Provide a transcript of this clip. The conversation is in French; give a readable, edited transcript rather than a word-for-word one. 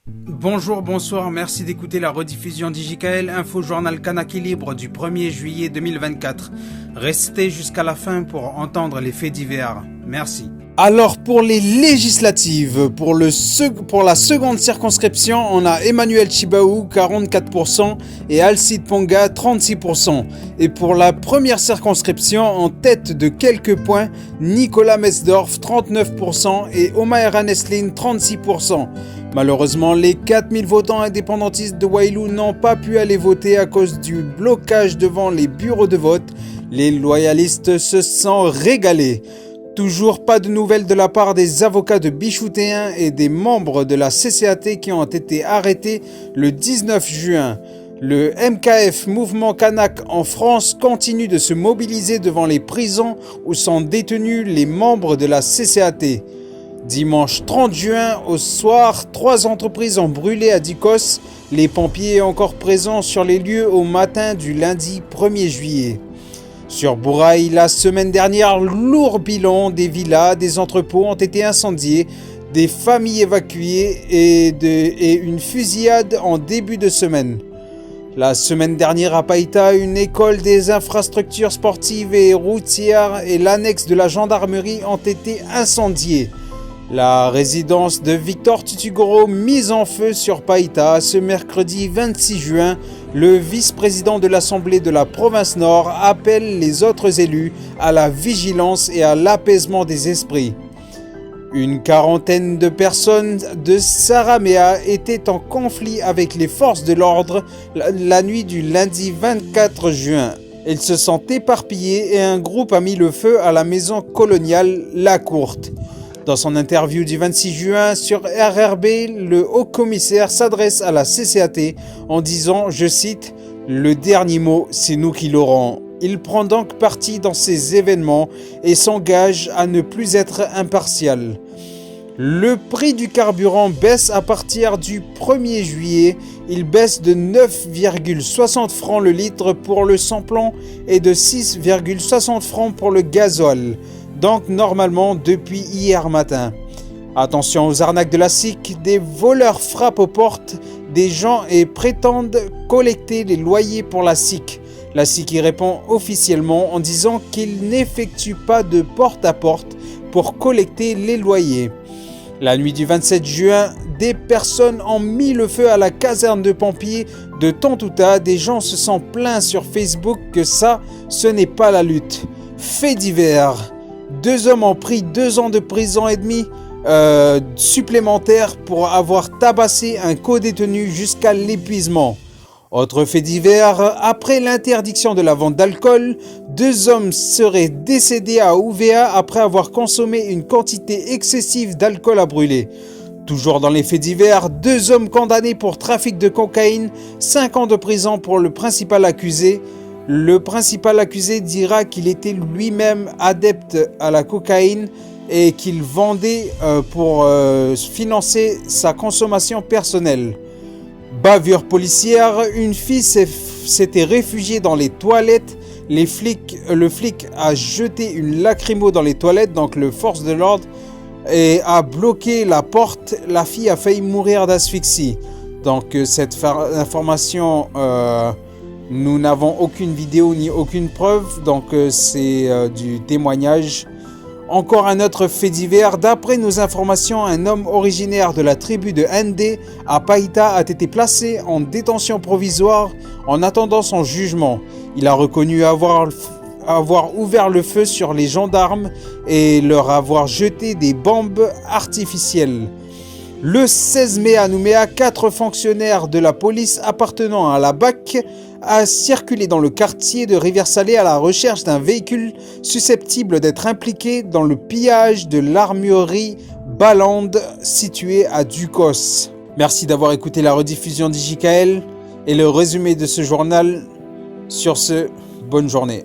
Bonjour, bonsoir, merci d'écouter la rediffusion d'IJKL Info Journal Kanaki Libre du 1er juillet 2024. Restez jusqu'à la fin pour entendre les faits divers. Merci. Alors pour les législatives, pour la seconde circonscription, on a Emmanuel Chibaou 44% et Alcide Ponga 36%. Et pour la première circonscription, en tête de quelques points, Nicolas Mesdorf 39% et Omaira Nestlin 36%. Malheureusement, les 4000 votants indépendantistes de Wailou n'ont pas pu aller voter à cause du blocage devant les bureaux de vote. Les loyalistes se sont régalés. Toujours pas de nouvelles de la part des avocats de Bichoutéen et des membres de la CCAT qui ont été arrêtés le 19 juin. Le MKF, Mouvement Kanak en France, continue de se mobiliser devant les prisons où sont détenus les membres de la CCAT. Dimanche 30 juin, au soir, 3 entreprises ont brûlé à Dikos. Les pompiers encore présents sur les lieux au matin du lundi 1er juillet. Sur Bouraï, la semaine dernière, lourd bilan, des villas, des entrepôts ont été incendiés, des familles évacuées et une fusillade en début de semaine. La semaine dernière à Païta, une école, des infrastructures sportives et routières et l'annexe de la gendarmerie ont été incendiés. La résidence de Victor Tutugoro mise en feu sur Païta ce mercredi 26 juin. Le vice-président de l'Assemblée de la province Nord appelle les autres élus à la vigilance et à l'apaisement des esprits. Une quarantaine de personnes de Saramea étaient en conflit avec les forces de l'ordre la nuit du lundi 24 juin. Ils se sont éparpillés et un groupe a mis le feu à la maison coloniale La Courte. Dans son interview du 26 juin sur RRB, le haut-commissaire s'adresse à la CCAT en disant, je cite, « Le dernier mot, c'est nous qui l'aurons ». Il prend donc parti dans ces événements et s'engage à ne plus être impartial. Le prix du carburant baisse à partir du 1er juillet. Il baisse de 9,60 francs le litre pour le sans-plomb et de 6,60 francs pour le gasoil. Donc normalement depuis hier matin. Attention aux arnaques de la SIC, des voleurs frappent aux portes des gens et prétendent collecter les loyers pour la SIC. La SIC y répond officiellement en disant qu'ils n'effectuent pas de porte-à-porte pour collecter les loyers. La nuit du 27 juin, des personnes ont mis le feu à la caserne de pompiers de Tontouta. Des gens se sont plaints sur Facebook que ça, ce n'est pas la lutte. Fait divers. 2 hommes ont pris 2 ans de prison et demi supplémentaires pour avoir tabassé un co-détenu jusqu'à l'épuisement. Autre fait divers, après l'interdiction de la vente d'alcool, 2 hommes seraient décédés à Ouvéa après avoir consommé une quantité excessive d'alcool à brûler. Toujours dans les faits divers, 2 hommes condamnés pour trafic de cocaïne, 5 ans de prison pour le principal accusé. Le principal accusé dira qu'il était lui-même adepte à la cocaïne et qu'il vendait pour financer sa consommation personnelle. Bavure policière, une fille s'était réfugiée dans les toilettes. Le flic a jeté une lacrymo dans les toilettes, donc le force de l'ordre, et a bloqué la porte. La fille a failli mourir d'asphyxie. Donc cette information... nous n'avons aucune vidéo ni aucune preuve, donc c'est du témoignage. Encore un autre fait divers. D'après nos informations, un homme originaire de la tribu de Ndé à Païta a été placé en détention provisoire en attendant son jugement. Il a reconnu avoir ouvert le feu sur les gendarmes et leur avoir jeté des bombes artificielles. Le 16 mai à Nouméa, 4 fonctionnaires de la police appartenant à la BAC a circulé dans le quartier de Rivière-Salée à la recherche d'un véhicule susceptible d'être impliqué dans le pillage de l'armurerie Balande située à Ducos. Merci d'avoir écouté la rediffusion d'IJKL et le résumé de ce journal. Sur ce, bonne journée.